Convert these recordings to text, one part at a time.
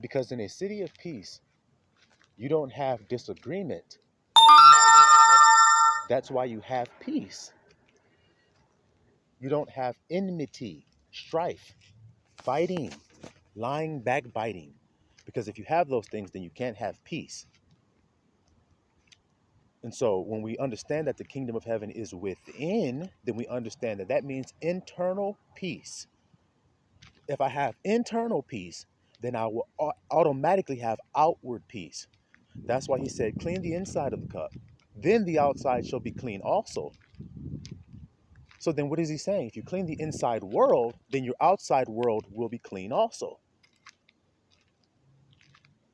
Because in a city of peace, you don't have disagreement. That's why you have peace. You don't have enmity, strife, fighting, lying, backbiting. Because if you have those things, then you can't have peace. And so when we understand that the kingdom of heaven is within, then we understand that that means internal peace. If I have internal peace, then I will automatically have outward peace. That's why he said, clean the inside of the cup. Then the outside shall be clean also. So then what is he saying? If you clean the inside world, then your outside world will be clean also.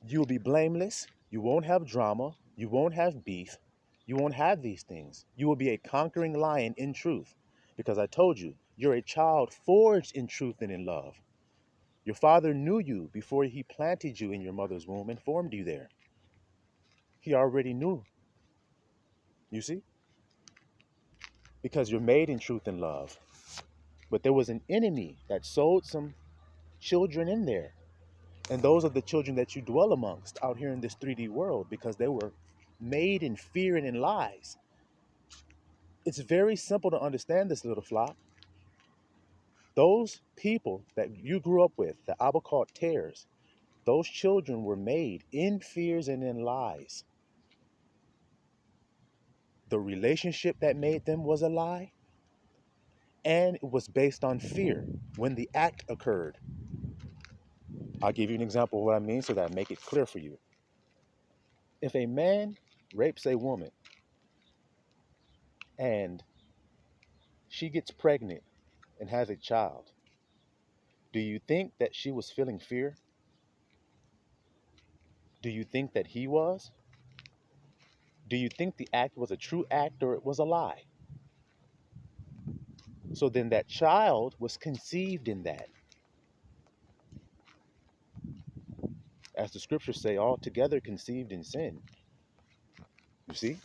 You will be blameless. You won't have drama. You won't have beef. You won't have these things. You will be a conquering lion in truth. Because I told you, you're a child forged in truth and in love. Your father knew you before he planted you in your mother's womb and formed you there. He already knew, you see? Because you're made in truth and love. But there was an enemy that sowed some children in there. And those are the children that you dwell amongst out here in this 3D world because they were made in fear and in lies. It's very simple to understand this, little flock. Those people that you grew up with, the Abba called tares, those children were made in fears and in lies. The relationship that made them was a lie, and it was based on fear when the act occurred. I'll give you an example of what I mean so that I make it clear for you. If a man rapes a woman and she gets pregnant and has a child, do you think that she was feeling fear? Do you think that he was? Do you think the act was a true act or it was a lie? So then that child was conceived in that. As the scriptures say, all together conceived in sin. You see?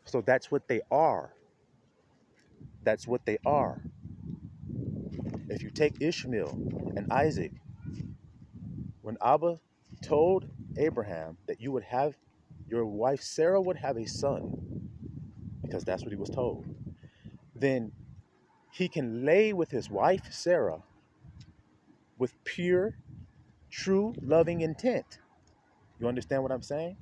So that's what they are. That's what they are. If you take Ishmael and Isaac, when Abba told Abraham that you would have your wife Sarah would have a son, because that's what he was told, then he can lay with his wife Sarah with pure, true, loving intent. You understand what I'm saying?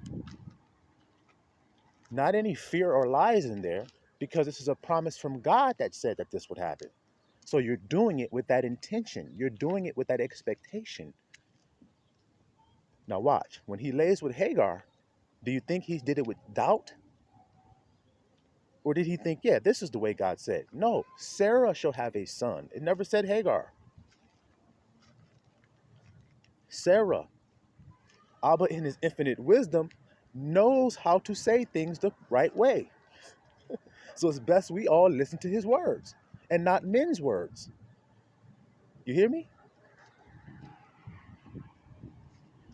Not any fear or lies in there, because this is a promise from God that said that this would happen. So you're doing it with that intention. You're doing it with that expectation. Now watch. When he lays with Hagar, do you think he did it with doubt? Or did he think, yeah, this is the way God said? No, Sarah shall have a son. It never said Hagar. Sarah, Abba in his infinite wisdom, knows how to say things the right way. So it's best we all listen to his words and not men's words. You hear me?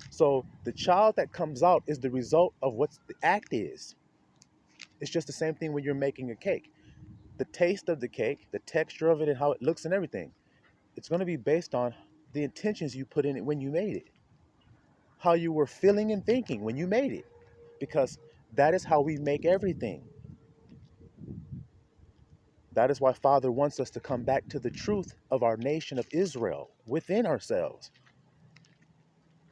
So the child that comes out is the result of what the act is. It's just the same thing when you're making a cake. The taste of the cake, the texture of it, and how it looks and everything, it's going to be based on the intentions you put in it when you made it, how you were feeling and thinking when you made it, because that is how we make everything. That is why Father wants us to come back to the truth of our nation of Israel within ourselves.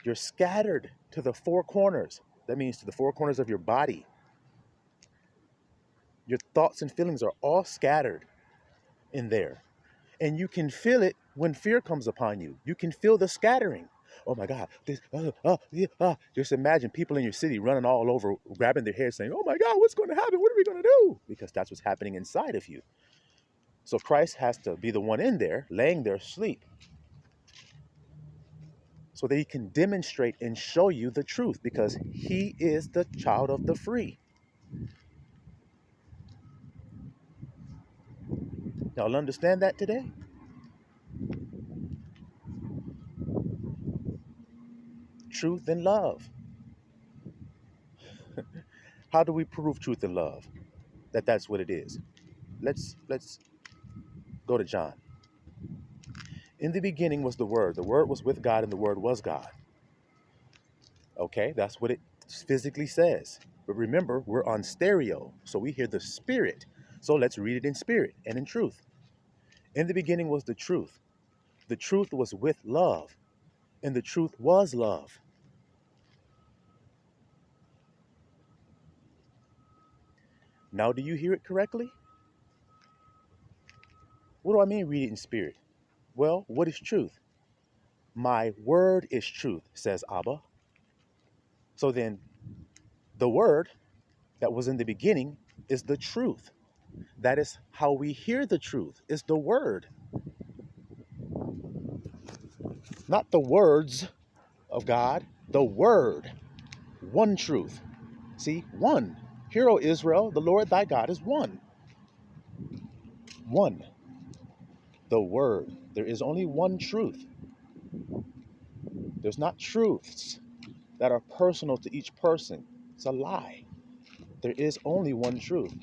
You're scattered to the four corners. That means to the four corners of your body. Your thoughts and feelings are all scattered in there. And you can feel it when fear comes upon you. You can feel the scattering. Oh my God, this, yeah, Just imagine people in your city running all over, grabbing their hair saying, oh my God, what's going to happen? What are we going to do? Because that's what's happening inside of you. So Christ has to be the one in there, laying there asleep, so that he can demonstrate and show you the truth, because he is the child of the free. Y'all understand that today? Truth and love. How do we prove truth and love? That's what it is. Let's go to John. In the beginning was the Word. The Word was with God, and the Word was God. Okay, that's what it physically says. But remember, we're on stereo, so we hear the spirit. So let's read it in spirit and in truth. In the beginning was the truth. The truth was with love, and the truth was love. Now, do you hear it correctly? What do I mean, read it in spirit? Well, what is truth? My word is truth, says Abba. So then, the word that was in the beginning is the truth. That is how we hear the truth, is the word, not the words of God, the word, one truth. See, one. Hear, O Israel, the Lord thy God is one. One. The word. There is only one truth. There's not truths that are personal to each person. It's a lie. There is only one truth.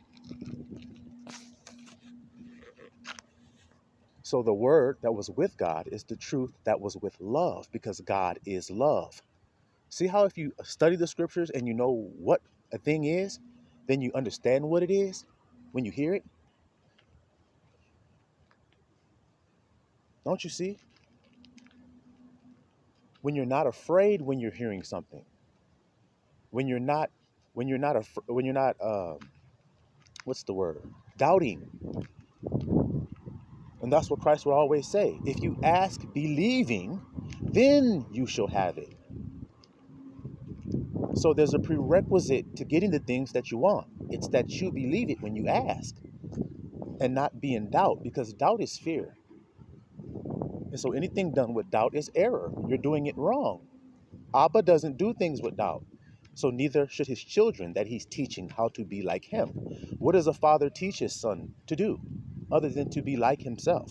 So the word that was with God is the truth that was with love, because God is love. See how if you study the scriptures and you know what a thing is, then you understand what it is when you hear it? Don't you see? When you're not afraid when you're hearing something, when you're not, when you're not, what's the word? Doubting. And that's what Christ would always say. If you ask believing, then you shall have it. So there's a prerequisite to getting the things that you want. It's that you believe it when you ask and not be in doubt, because doubt is fear. And so anything done with doubt is error. You're doing it wrong. Abba doesn't do things with doubt. So neither should his children that he's teaching how to be like him. What does a father teach his son to do other than to be like himself?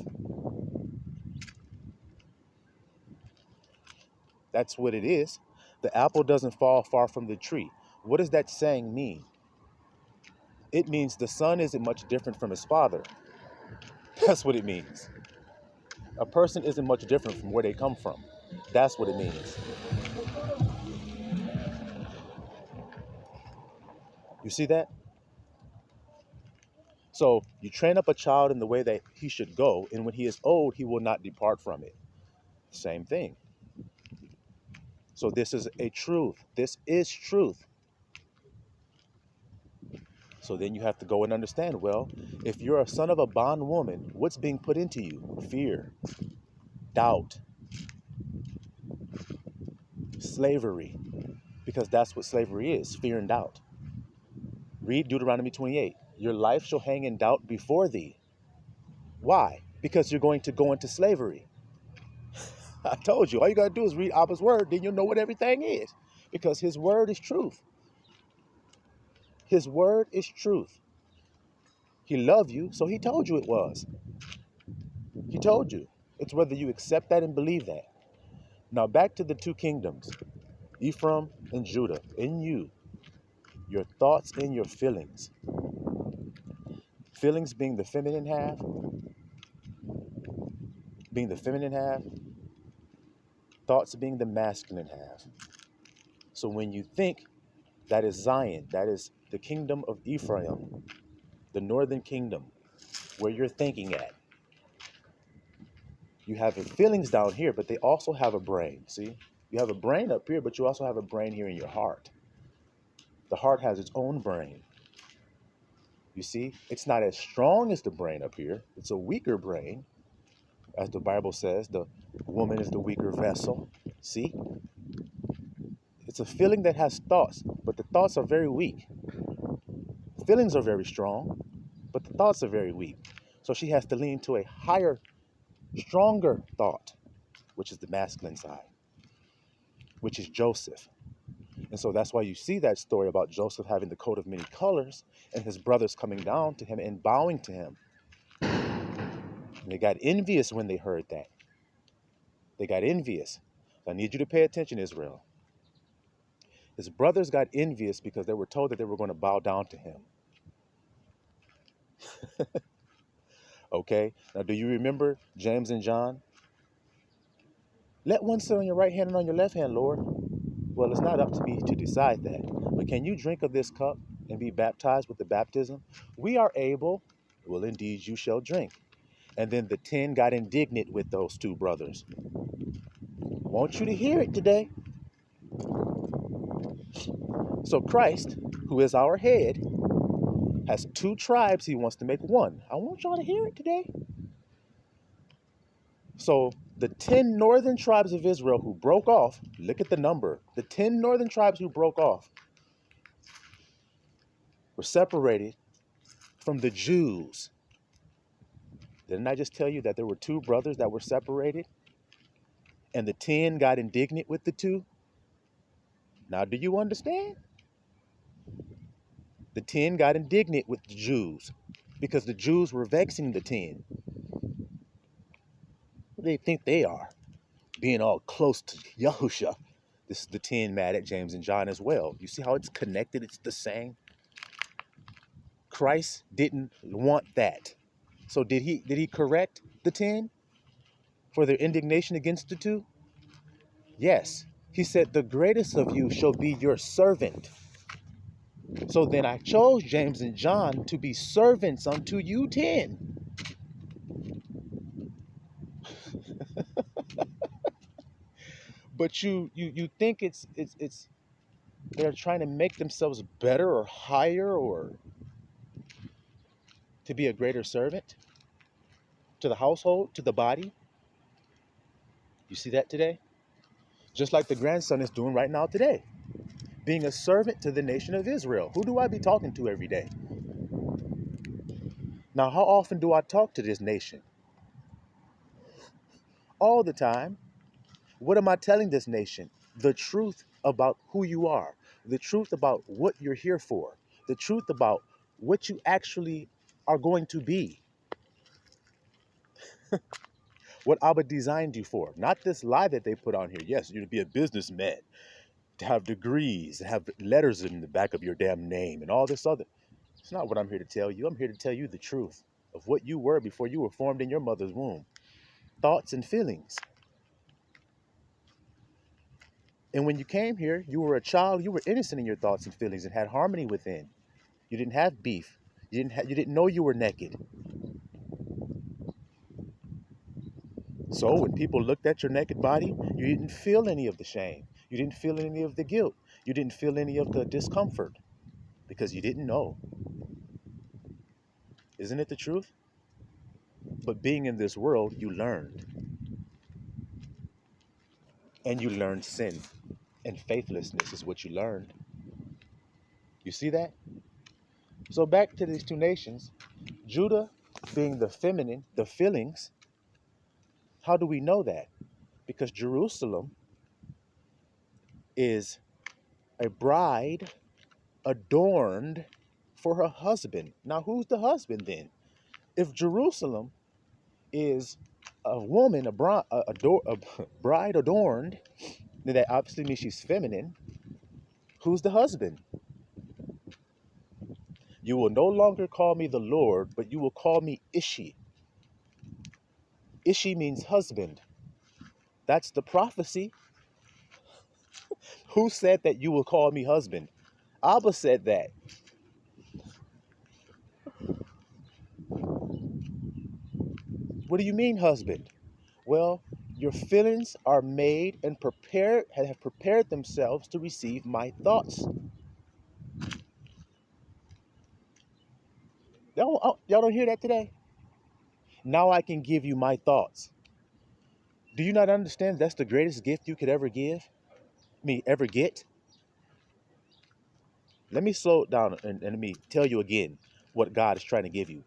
That's what it is. The apple doesn't fall far from the tree. What does that saying mean? It means the son isn't much different from his father. That's what it means. A person isn't much different from where they come from. That's what it means. You see that? So you train up a child in the way that he should go, and when he is old, he will not depart from it. Same thing. So this is a truth. This is truth. So then you have to go and understand, well, if you're a son of a bondwoman, what's being put into you? Fear, doubt, slavery, because that's what slavery is, fear and doubt. Read Deuteronomy 28. Your life shall hang in doubt before thee. Why? Because you're going to go into slavery. I told you, all you got to do is read Abba's word, then you'll know what everything is. Because his word is truth. His word is truth. He loved you, so he told you it was. He told you. It's whether you accept that and believe that. Now back to the two kingdoms, Ephraim and Judah. In you, your thoughts and your feelings. Feelings being the feminine half, thoughts being the masculine half. So when you think, that is Zion, that is the kingdom of Ephraim, the northern kingdom, where you're thinking at. You have your feelings down here, but they also have a brain, see? You have a brain up here, but you also have a brain here in your heart. The heart has its own brain. You see, it's not as strong as the brain up here. It's a weaker brain. As the Bible says, the woman is the weaker vessel. See? It's a feeling that has thoughts, but the thoughts are very weak. Feelings are very strong, but the thoughts are very weak. So she has to lean to a higher, stronger thought, which is the masculine side, which is Joseph. And so that's why you see that story about Joseph having the coat of many colors and his brothers coming down to him and bowing to him. And they got envious when they heard that. They got envious. I need you to pay attention, Israel. His brothers got envious because they were told that they were going to bow down to him. Okay? Now, do you remember James and John? Let one sit on your right hand and on your left hand, Lord. Well, it's not up to me to decide that. But can you drink of this cup and be baptized with the baptism? We are able, well, indeed, you shall drink. And then the 10 got indignant with those two brothers. Want you to hear it today. So Christ, who is our head, has two tribes he wants to make one. I want y'all to hear it today. So the 10 northern tribes of Israel who broke off, look at the number. The 10 northern tribes who broke off were separated from the Jews. Didn't I just tell you that there were two brothers that were separated? And the 10 got indignant with the two? Now, do you understand? The 10 got indignant with the Jews because the Jews were vexing the 10. What do they think they are? Being all close to Yahusha. This is the 10 mad at James and John as well. You see how it's connected? It's the same. Christ didn't want that. So did he correct the 10 for their indignation against the two? Yes. He said, the greatest of you shall be your servant. So then I chose James and John to be servants unto you 10. But you think it's they're trying to make themselves better or higher or to be a greater servant to the household, to the body. You see that today? Just like the grandson is doing right now today. Being a servant to the nation of Israel. Who do I be talking to every day? Now, how often do I talk to this nation? All the time. What am I telling this nation? The truth about who you are. The truth about what you're here for. The truth about what you actually are going to be. What Abba designed you for. Not this lie that they put on here. Yes, you're to be a businessman, to have degrees, to have letters in the back of your damn name and all this other. It's not what I'm here to tell you. I'm here to tell you the truth of what you were before you were formed in your mother's womb. Thoughts and feelings. And when you came here, you were a child, you were innocent in your thoughts and feelings and had harmony within. You didn't have beef. You didn't know you were naked. So when people looked at your naked body, you didn't feel any of the shame. You didn't feel any of the guilt. You didn't feel any of the discomfort because you didn't know. Isn't it the truth? But being in this world, you learned. And you learned sin. And faithlessness is what you learned. You see that? So back to these two nations, Judah being the feminine, the feelings. How do we know that? Because Jerusalem is a bride adorned for her husband. Now, who's the husband then? If Jerusalem is a woman, a bride adorned, then that obviously means she's feminine. Who's the husband? You will no longer call me the Lord, but you will call me Ishi. Ishi means husband. That's the prophecy. Who said that you will call me husband? Abba said that. What do you mean, husband? Well, your feelings are made and prepared, have prepared themselves to receive my thoughts. Y'all don't hear that today? Now I can give you my thoughts. Do you not understand that's the greatest gift you could ever give? Ever get? Let me slow it down and let me tell you again what God is trying to give you.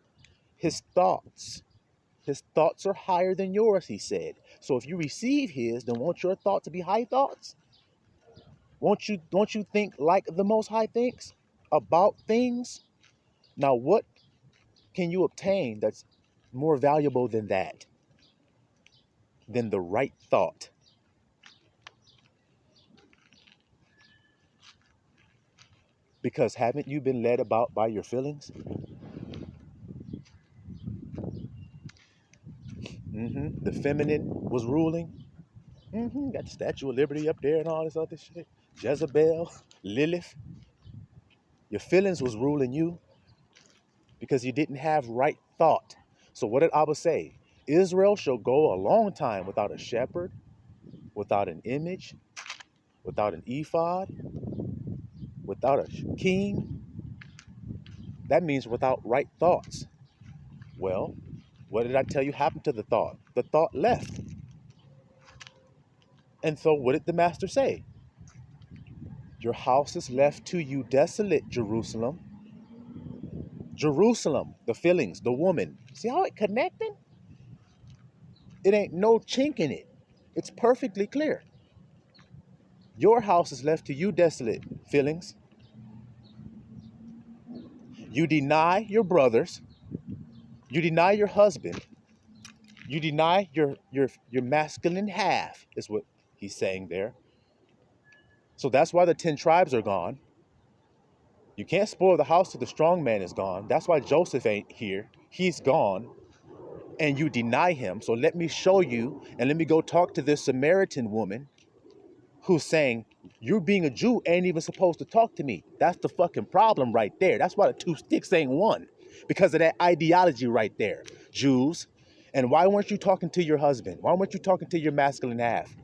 His thoughts. His thoughts are higher than yours, he said. So if you receive his, then won't your thoughts be high thoughts? Won't you think like the Most High thinks about things? Now, what can you obtain that's more valuable than that? Than the right thought? Because haven't you been led about by your feelings? The feminine was ruling. Got the Statue of Liberty up there and all this other shit. Jezebel, Lilith, your feelings was ruling you because you didn't have right thought. So what did Abba say? Israel shall go a long time without a shepherd, without an image, without an ephod, without a king. That means without right thoughts. Well, what did I tell you happened to the thought? The thought left. And so what did the master say? Your house is left to you desolate, Jerusalem. Jerusalem, the feelings, the woman. See how it connected? It ain't no chink in it. It's perfectly clear. Your house is left to you desolate, feelings. You deny your brothers. You deny your husband. You deny your masculine half, is what he's saying there. So that's why the 10 tribes are gone. You can't spoil the house till the strong man is gone. That's why Joseph ain't here. He's gone. And you deny him. So let me show you, and let me go talk to this Samaritan woman who's saying, you being a Jew ain't even supposed to talk to me. That's the fucking problem right there. That's why the two sticks ain't one. Because of that ideology right there. Jews. And why weren't you talking to your husband? Why weren't you talking to your masculine half?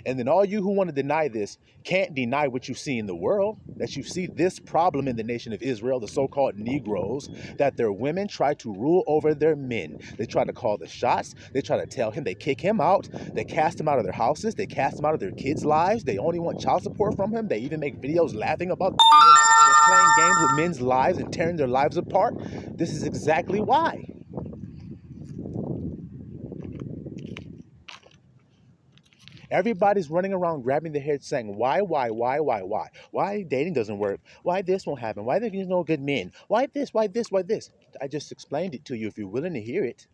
And then all you who want to deny this can't deny what you see in the world, that you see this problem in the nation of Israel, the so-called Negroes, that their women try to rule over their men. They try to call the shots. They try to tell him. They kick him out. They cast him out of their houses. They cast him out of their kids' lives. They only want child support from him. They even make videos laughing about they're playing games with men's lives and tearing their lives apart. This is exactly why. Everybody's running around grabbing their head saying, why? Why dating doesn't work? Why this won't happen? Why there's no good men? Why this? Why this? Why this? I just explained it to you if you're willing to hear it.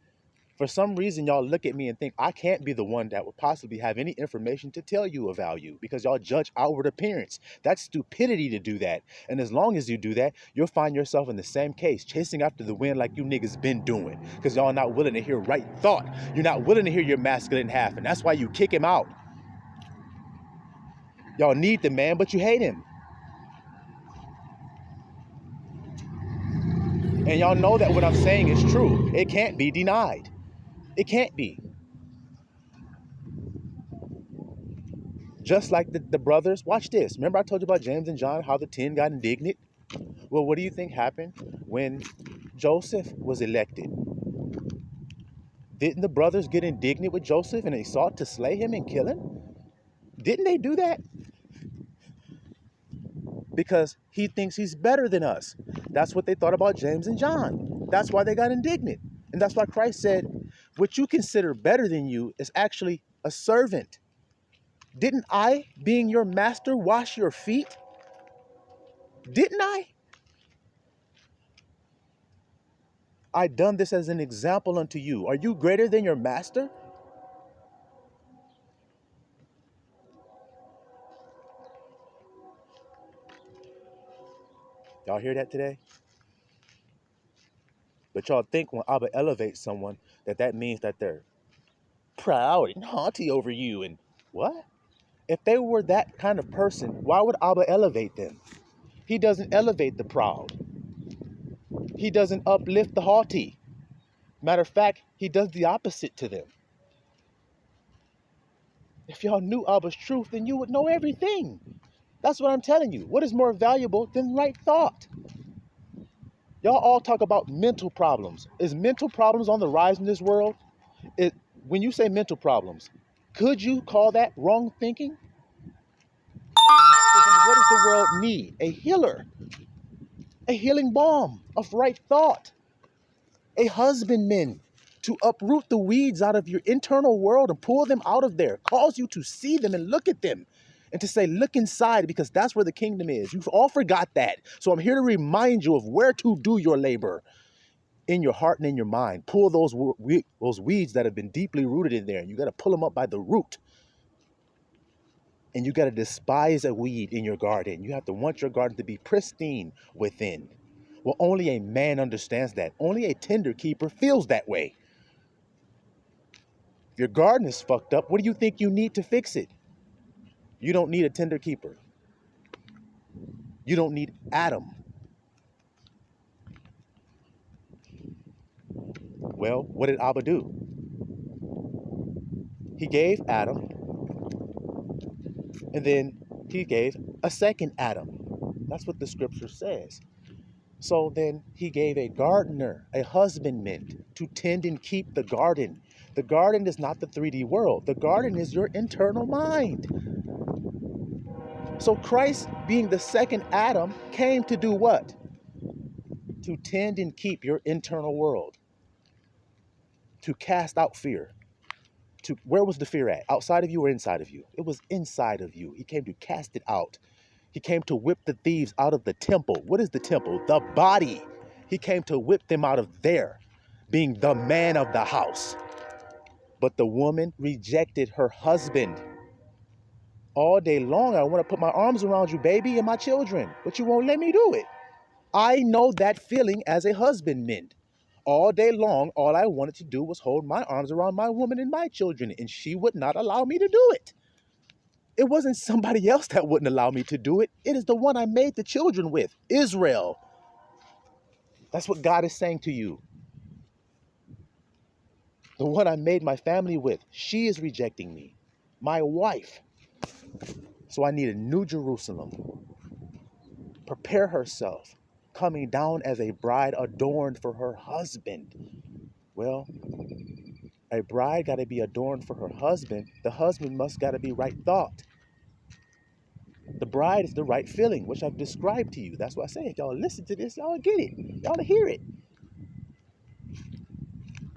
For some reason, y'all look at me and think I can't be the one that would possibly have any information to tell you of value because y'all judge outward appearance. That's stupidity to do that. And as long as you do that, you'll find yourself in the same case, chasing after the wind like you niggas been doing because y'all not willing to hear right thought. You're not willing to hear your masculine half, and that's why you kick him out. Y'all need the man, but you hate him. And y'all know that what I'm saying is true. It can't be denied. It can't be. Just like the brothers, watch this. Remember I told you about James and John, how the 10 got indignant? Well, what do you think happened when Joseph was elected? Didn't the brothers get indignant with Joseph and they sought to slay him and kill him? Didn't they do that? Because he thinks he's better than us. That's what they thought about James and John. That's why they got indignant. And that's why Christ said, what you consider better than you is actually a servant. Didn't I, being your master, wash your feet? Didn't I? I done this as an example unto you. Are you greater than your master? Y'all hear that today? But y'all think when Abba elevates someone that means that they're proud and haughty over you and what? If they were that kind of person, why would Abba elevate them? He doesn't elevate the proud. He doesn't uplift the haughty. Matter of fact, he does the opposite to them. If y'all knew Abba's truth, then you would know everything. That's what I'm telling you. What is more valuable than right thought? Y'all all talk about mental problems. Is mental problems on the rise in this world? When you say mental problems, could you call that wrong thinking? So then what does the world need? A healer. A healing balm of right thought. A husbandman to uproot the weeds out of your internal world and pull them out of there. Cause you to see them and look at them. And to say, look inside, because that's where the kingdom is. You've all forgot that. So I'm here to remind you of where to do your labor. In your heart and in your mind. Pull those weeds that have been deeply rooted in there. And you got to pull them up by the root. And you got to despise a weed in your garden. You have to want your garden to be pristine within. Well, only a man understands that. Only a tender keeper feels that way. If your garden is fucked up, what do you think you need to fix it? You don't need a tender keeper. You don't need Adam. Well, what did Abba do? He gave Adam, and then he gave a second Adam. That's what the scripture says. So then he gave a gardener, a husbandman, to tend and keep the garden. The garden is not the 3D world. The garden is your internal mind. So Christ, being the second Adam, came to do what? To tend and keep your internal world. To cast out fear. Where was the fear at? Outside of you or inside of you? It was inside of you. He came to cast it out. He came to whip the thieves out of the temple. What is the temple? The body. He came to whip them out of there, being the man of the house. But the woman rejected her husband. All day long, I want to put my arms around you, baby, and my children, but you won't let me do it. I know that feeling as a husbandman. All day long, all I wanted to do was hold my arms around my woman and my children, and she would not allow me to do it. It wasn't somebody else that wouldn't allow me to do it. It is the one I made the children with, Israel. That's what God is saying to you. The one I made my family with, she is rejecting me, my wife. So I need a new Jerusalem. Prepare herself, coming down as a bride adorned for her husband. Well, a bride got to be adorned for her husband. The husband must got to be right thought. The bride is the right feeling, which I've described to you. That's why I say, if y'all listen to this, y'all get it. Y'all hear it.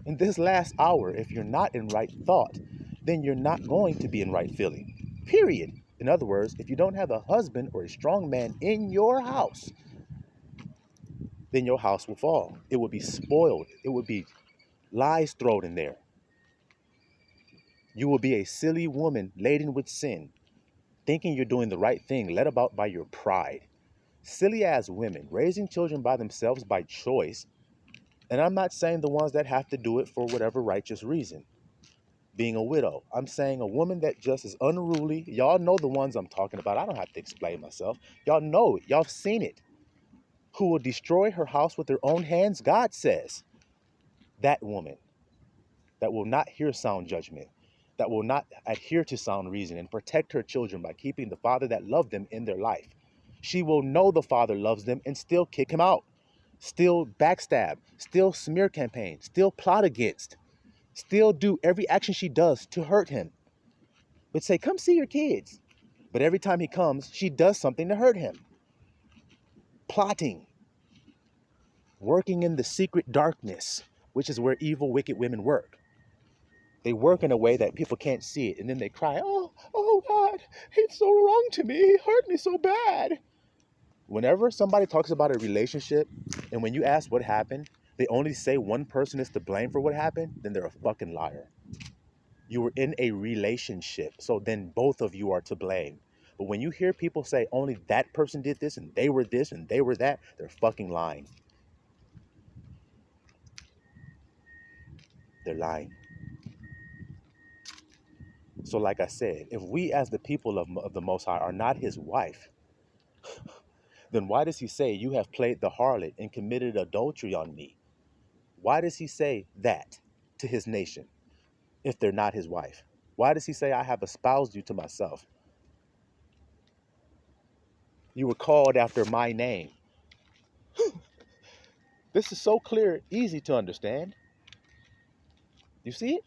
In this last hour, if you're not in right thought, then you're not going to be in right feeling. Period. In other words, if you don't have a husband or a strong man in your house, then your house will fall. It will be spoiled. It will be lies thrown in there. You will be a silly woman laden with sin, thinking you're doing the right thing, led about by your pride. Silly ass women raising children by themselves by choice. And I'm not saying the ones that have to do it for whatever righteous reason. Being a widow. I'm saying a woman that just is unruly. Y'all know the ones I'm talking about. I don't have to explain myself. Y'all know it. Y'all have seen it. Who will destroy her house with their own hands, God says. That woman that will not hear sound judgment, that will not adhere to sound reason and protect her children by keeping the father that loved them in their life. She will know the father loves them and still kick him out, still backstab, still smear campaign, still plot against, still do every action she does to hurt him. But say, come see your kids. But every time he comes, she does something to hurt him. Plotting, working in the secret darkness, which is where evil, wicked women work. They work in a way that people can't see it. And then they cry, oh God, it's so wrong to me. He hurt me so bad. Whenever somebody talks about a relationship, and when you ask what happened, they only say one person is to blame for what happened, then they're a fucking liar. You were in a relationship, so then both of you are to blame. But when you hear people say only that person did this, and they were this, and they were that, they're fucking lying. They're lying. So like I said, if we as the people of the Most High are not his wife, then why does he say, you have played the harlot and committed adultery on me? Why does he say that to his nation if they're not his wife? Why does he say, I have espoused you to myself? You were called after my name. This is so clear, easy to understand. You see it?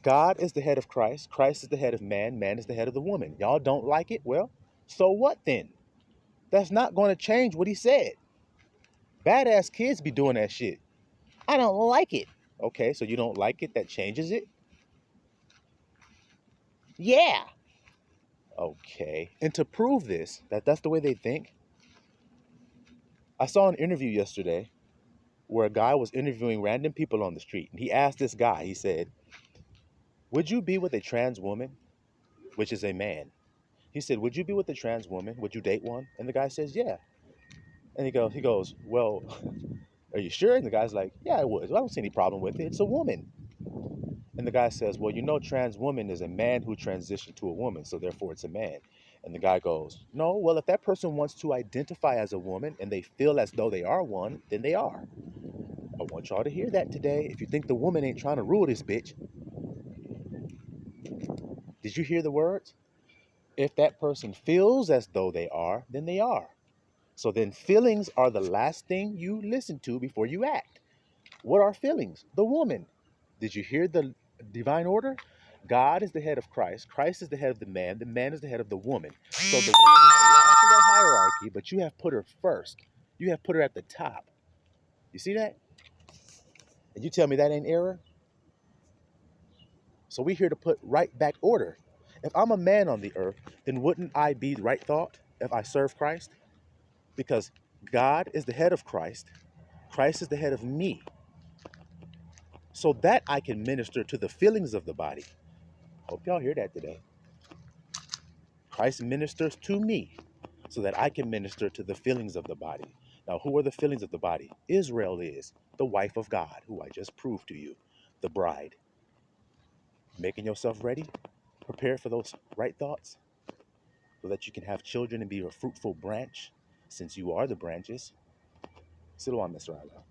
God is the head of Christ. Christ is the head of man. Man is the head of the woman. Y'all don't like it? Well, so what then? That's not going to change what he said. Badass kids be doing that shit. I don't like it. Okay, so you don't like it, that changes it? Yeah. Okay. And to prove this, that's the way they think, I saw an interview yesterday where a guy was interviewing random people on the street. And he asked this guy, he said, would you be with a trans woman, which is a man? He said, would you be with a trans woman? Would you date one? And the guy says, yeah. And he goes, well, are you sure? And the guy's like, yeah, I would. I don't see any problem with it. It's a woman. And the guy says, well, you know, trans woman is a man who transitioned to a woman, so therefore it's a man. And the guy goes, no, well, if that person wants to identify as a woman and they feel as though they are one, then they are. I want y'all to hear that today. If you think the woman ain't trying to rule this bitch, did you hear the words? If that person feels as though they are, then they are. So then feelings are the last thing you listen to before you act. What are feelings? The woman. Did you hear the divine order? God is the head of Christ. Christ is the head of the man is the head of the woman. So the woman is the last of the hierarchy, but you have put her first. You have put her at the top. You see that? And you tell me that ain't error? So we're here to put right back order. If I'm a man on the earth, then wouldn't I be right thought if I serve Christ? Because God is the head of Christ. Christ is the head of me. So that I can minister to the feelings of the body. Hope y'all hear that today. Christ ministers to me so that I can minister to the feelings of the body. Now, who are the feelings of the body? Israel is the wife of God, who I just proved to you, the bride. Making yourself ready, prepared for those right thoughts so that you can have children and be a fruitful branch since you are the branches. Sit on, Mr. Allah.